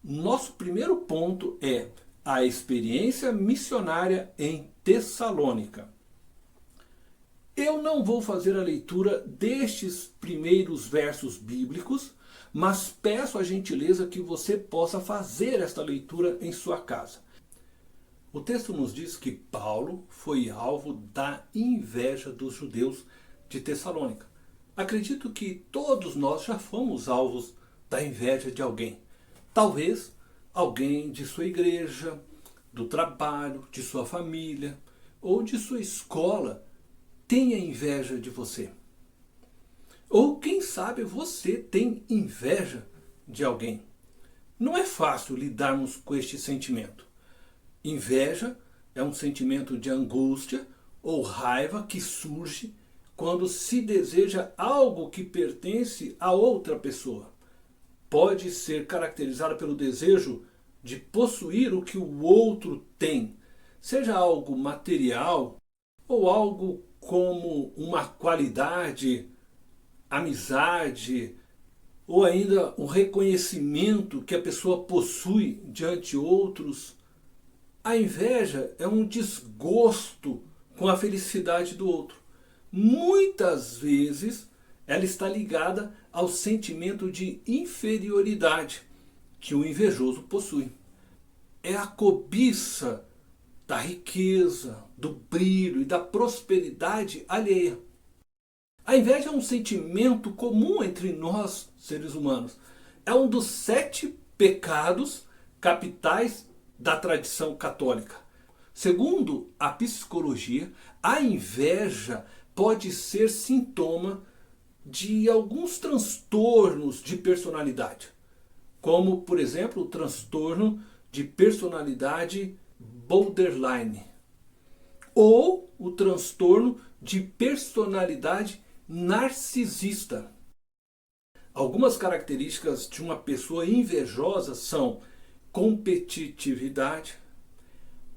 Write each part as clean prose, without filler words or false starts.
Nosso primeiro ponto é a experiência missionária em Tessalônica. Eu não vou fazer a leitura destes primeiros versos bíblicos, mas peço a gentileza que você possa fazer esta leitura em sua casa. O texto nos diz que Paulo foi alvo da inveja dos judeus de Tessalônica. Acredito que todos nós já fomos alvos da inveja de alguém. Talvez alguém de sua igreja, do trabalho, de sua família ou de sua escola tenha inveja de você. Ou quem sabe você tem inveja de alguém. Não é fácil lidarmos com este sentimento. Inveja é um sentimento de angústia ou raiva que surge quando se deseja algo que pertence a outra pessoa. Pode ser caracterizada pelo desejo de possuir o que o outro tem, seja algo material ou algo como uma qualidade, amizade, ou ainda um reconhecimento que a pessoa possui diante outros. A inveja é um desgosto com a felicidade do outro. Muitas vezes ela está ligada ao sentimento de inferioridade que o invejoso possui. É a cobiça da riqueza, do brilho e da prosperidade alheia. A inveja é um sentimento comum entre nós, seres humanos. É um dos 7 pecados capitais da tradição católica. Segundo a psicologia, a inveja pode ser sintoma de alguns transtornos de personalidade, como, por exemplo, o transtorno de personalidade borderline ou o transtorno de personalidade narcisista. Algumas características de uma pessoa invejosa são competitividade,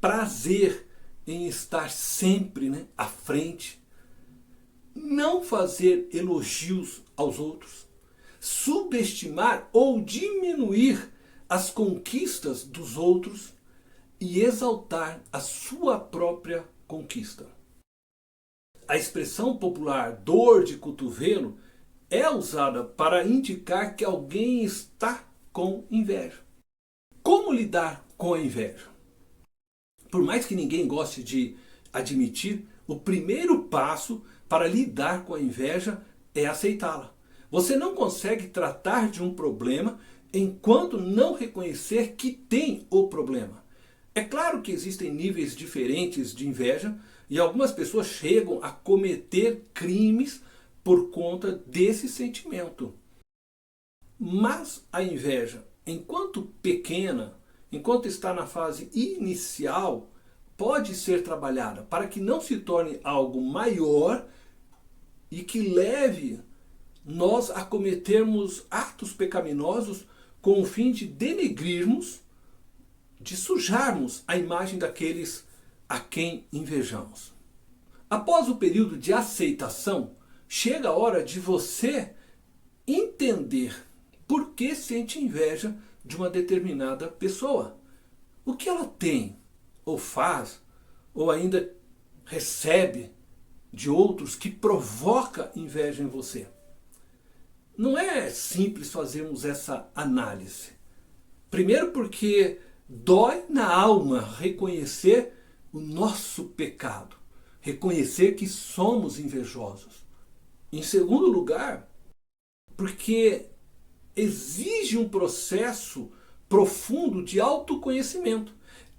prazer em estar sempre à frente, não fazer elogios aos outros, subestimar ou diminuir as conquistas dos outros e exaltar a sua própria conquista. A expressão popular dor de cotovelo é usada para indicar que alguém está com inveja. Como lidar com a inveja? Por mais que ninguém goste de admitir, o primeiro passo para lidar com a inveja é aceitá-la. Você não consegue tratar de um problema enquanto não reconhecer que tem o problema. É claro que existem níveis diferentes de inveja e algumas pessoas chegam a cometer crimes por conta desse sentimento. Mas a inveja, enquanto pequena, enquanto está na fase inicial, pode ser trabalhada para que não se torne algo maior e que leve nós a cometermos atos pecaminosos com o fim de denegrirmos, de sujarmos a imagem daqueles a quem invejamos. Após o período de aceitação, chega a hora de você entender por que sente inveja de uma determinada pessoa. O que ela tem, ou faz, ou ainda recebe de outros que provoca inveja em você. Não é simples fazermos essa análise. Primeiro porque dói na alma reconhecer o nosso pecado, reconhecer que somos invejosos. Em segundo lugar, porque exige um processo profundo de autoconhecimento,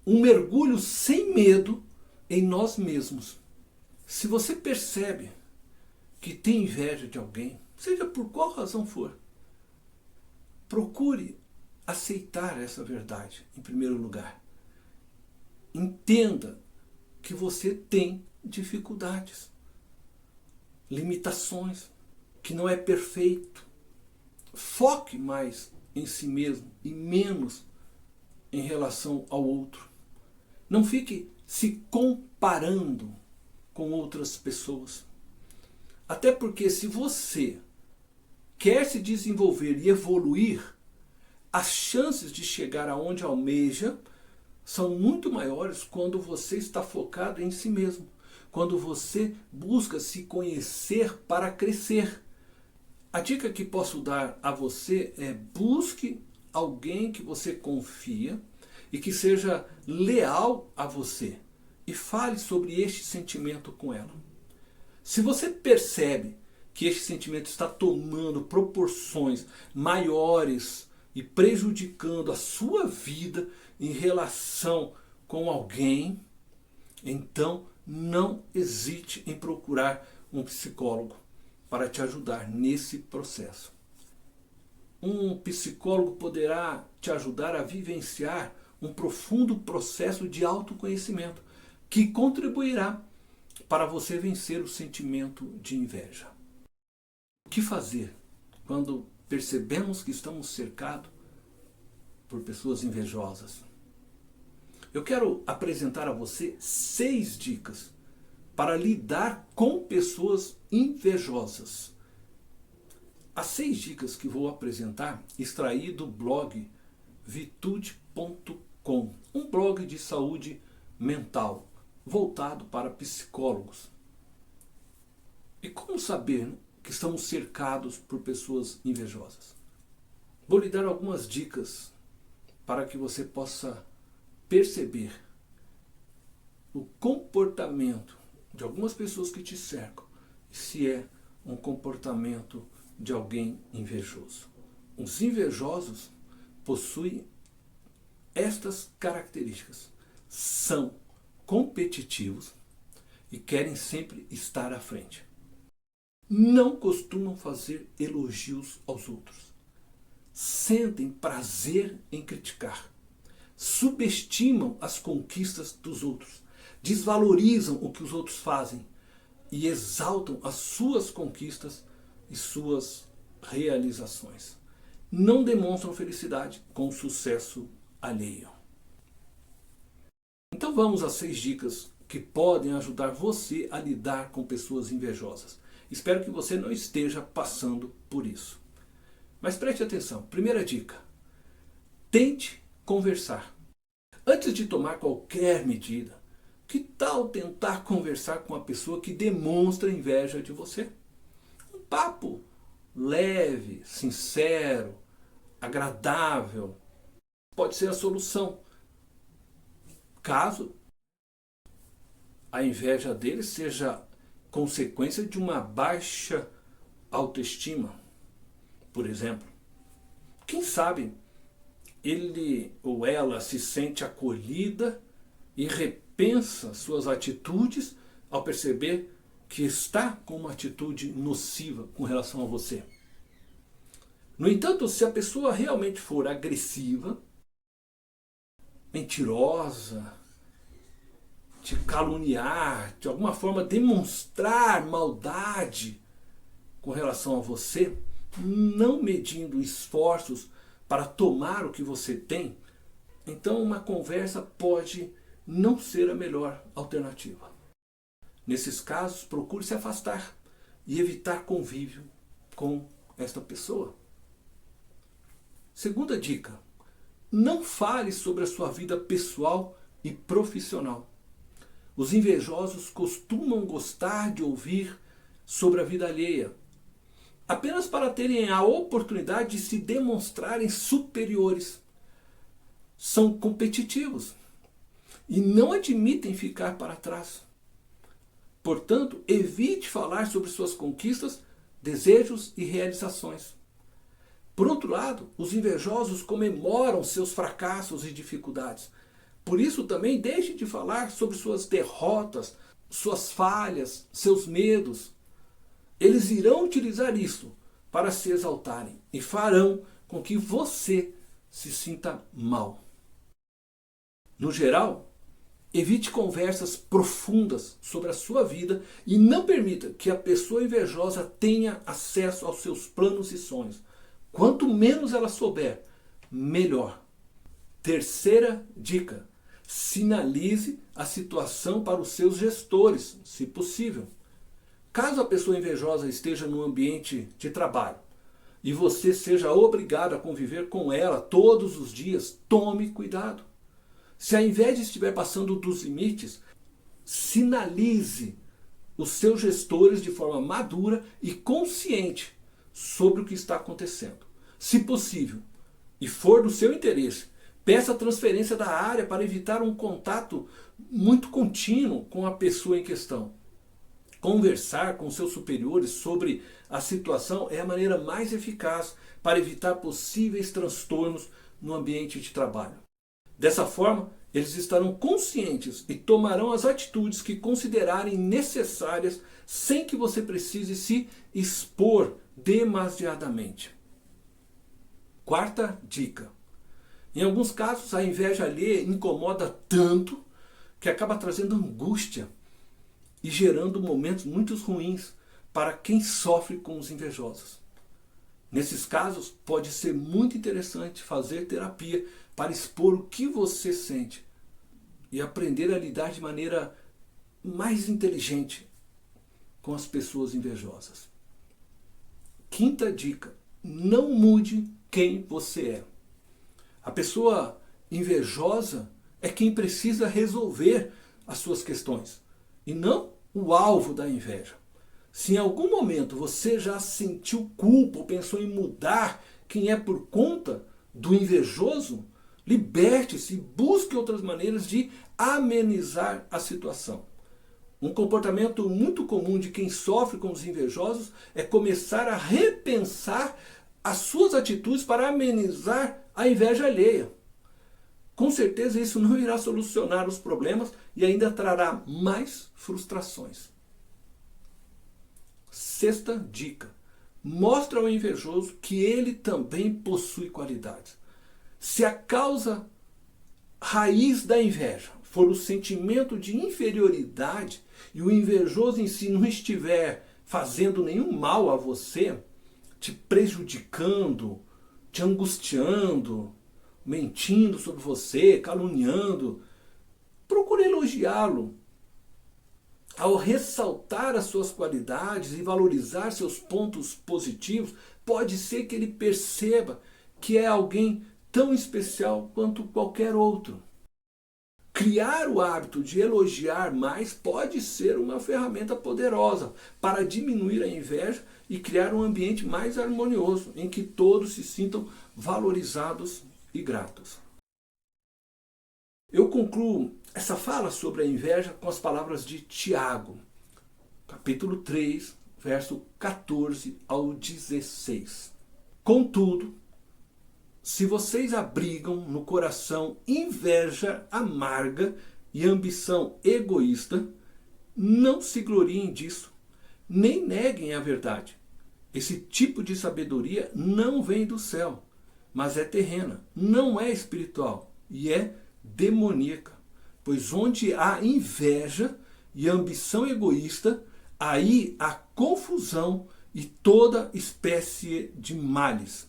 um mergulho sem medo em nós mesmos. Se você percebe que tem inveja de alguém, seja por qual razão for, procure aceitar essa verdade em primeiro lugar. Entenda que você tem dificuldades, limitações, que não é perfeito. Foque mais em si mesmo e menos em relação ao outro. Não fique se comparando com outras pessoas. Até porque se você quer se desenvolver e evoluir, as chances de chegar aonde almeja são muito maiores quando você está focado em si mesmo. Quando você busca se conhecer para crescer. A dica que posso dar a você é: busque alguém que você confia e que seja leal a você. E fale sobre este sentimento com ela. Se você percebe que este sentimento está tomando proporções maiores e prejudicando a sua vida em relação com alguém, então não hesite em procurar um psicólogo para te ajudar nesse processo. Um psicólogo poderá te ajudar a vivenciar um profundo processo de autoconhecimento que contribuirá para você vencer o sentimento de inveja. O que fazer quando percebemos que estamos cercados por pessoas invejosas? Eu quero apresentar a você 6 dicas para lidar com pessoas invejosas. As 6 dicas que vou apresentar, extraí do blog vitude.com, um blog de saúde mental, voltado para psicólogos. E como saber que estamos cercados por pessoas invejosas? Vou lhe dar algumas dicas para que você possa perceber o comportamento de algumas pessoas que te cercam, se é um comportamento de alguém invejoso. Os invejosos possuem estas características: são competitivos e querem sempre estar à frente. Não costumam fazer elogios aos outros. Sentem prazer em criticar. Subestimam as conquistas dos outros. Desvalorizam o que os outros fazem e exaltam as suas conquistas e suas realizações. Não demonstram felicidade com o sucesso alheio. Então vamos às 6 dicas que podem ajudar você a lidar com pessoas invejosas. Espero que você não esteja passando por isso. Mas preste atenção. Primeira dica: tente conversar. Antes de tomar qualquer medida, que tal tentar conversar com a pessoa que demonstra inveja de você? Um papo leve, sincero, agradável pode ser a solução, caso a inveja dele seja consequência de uma baixa autoestima, por exemplo. Quem sabe ele ou ela se sente acolhida e repensa suas atitudes ao perceber que está com uma atitude nociva com relação a você. No entanto, se a pessoa realmente for agressiva, mentirosa, te caluniar, de alguma forma demonstrar maldade com relação a você, não medindo esforços para tomar o que você tem, então uma conversa pode não ser a melhor alternativa. Nesses casos, procure se afastar e evitar convívio com esta pessoa. Segunda dica: não fale sobre a sua vida pessoal e profissional. Os invejosos costumam gostar de ouvir sobre a vida alheia, apenas para terem a oportunidade de se demonstrarem superiores. São competitivos e não admitem ficar para trás. Portanto, evite falar sobre suas conquistas, desejos e realizações. Por outro lado, os invejosos comemoram seus fracassos e dificuldades. Por isso também deixe de falar sobre suas derrotas, suas falhas, seus medos. Eles irão utilizar isso para se exaltarem e farão com que você se sinta mal. No geral, evite conversas profundas sobre a sua vida e não permita que a pessoa invejosa tenha acesso aos seus planos e sonhos. Quanto menos ela souber, melhor. Terceira dica: sinalize a situação para os seus gestores, se possível. Caso a pessoa invejosa esteja no ambiente de trabalho, e você seja obrigado a conviver com ela todos os dias, tome cuidado. Se a inveja estiver passando dos limites, sinalize os seus gestores de forma madura e consciente sobre o que está acontecendo. Se possível, e for do seu interesse, peça a transferência da área para evitar um contato muito contínuo com a pessoa em questão. Conversar com seus superiores sobre a situação é a maneira mais eficaz para evitar possíveis transtornos no ambiente de trabalho. Dessa forma, eles estarão conscientes e tomarão as atitudes que considerarem necessárias sem que você precise se expor demasiadamente. Quarta dica. Em alguns casos, a inveja alheia incomoda tanto que acaba trazendo angústia e gerando momentos muito ruins para quem sofre com os invejosos. Nesses casos, pode ser muito interessante fazer terapia para expor o que você sente e aprender a lidar de maneira mais inteligente com as pessoas invejosas. Quinta dica: não mude quem você é. A pessoa invejosa é quem precisa resolver as suas questões e não o alvo da inveja. Se em algum momento você já sentiu culpa ou pensou em mudar quem é por conta do invejoso, liberte-se e busque outras maneiras de amenizar a situação. Um comportamento muito comum de quem sofre com os invejosos é começar a repensar as suas atitudes para amenizar a inveja alheia. Com certeza isso não irá solucionar os problemas e ainda trará mais frustrações. Sexta dica: mostre ao invejoso que ele também possui qualidades. Se a causa raiz da inveja for o sentimento de inferioridade e o invejoso em si não estiver fazendo nenhum mal a você, te prejudicando, te angustiando, mentindo sobre você, caluniando, procure elogiá-lo. Ao ressaltar as suas qualidades e valorizar seus pontos positivos, pode ser que ele perceba que é alguém tão especial quanto qualquer outro. Criar o hábito de elogiar mais pode ser uma ferramenta poderosa para diminuir a inveja e criar um ambiente mais harmonioso, em que todos se sintam valorizados e gratos. Eu concluo essa fala sobre a inveja com as palavras de Tiago, capítulo 3, verso 14 ao 16. Contudo, se vocês abrigam no coração inveja amarga e ambição egoísta, não se gloriem disso, nem neguem a verdade. Esse tipo de sabedoria não vem do céu, mas é terrena, não é espiritual e é demoníaca. Pois onde há inveja e ambição egoísta, aí há confusão e toda espécie de males.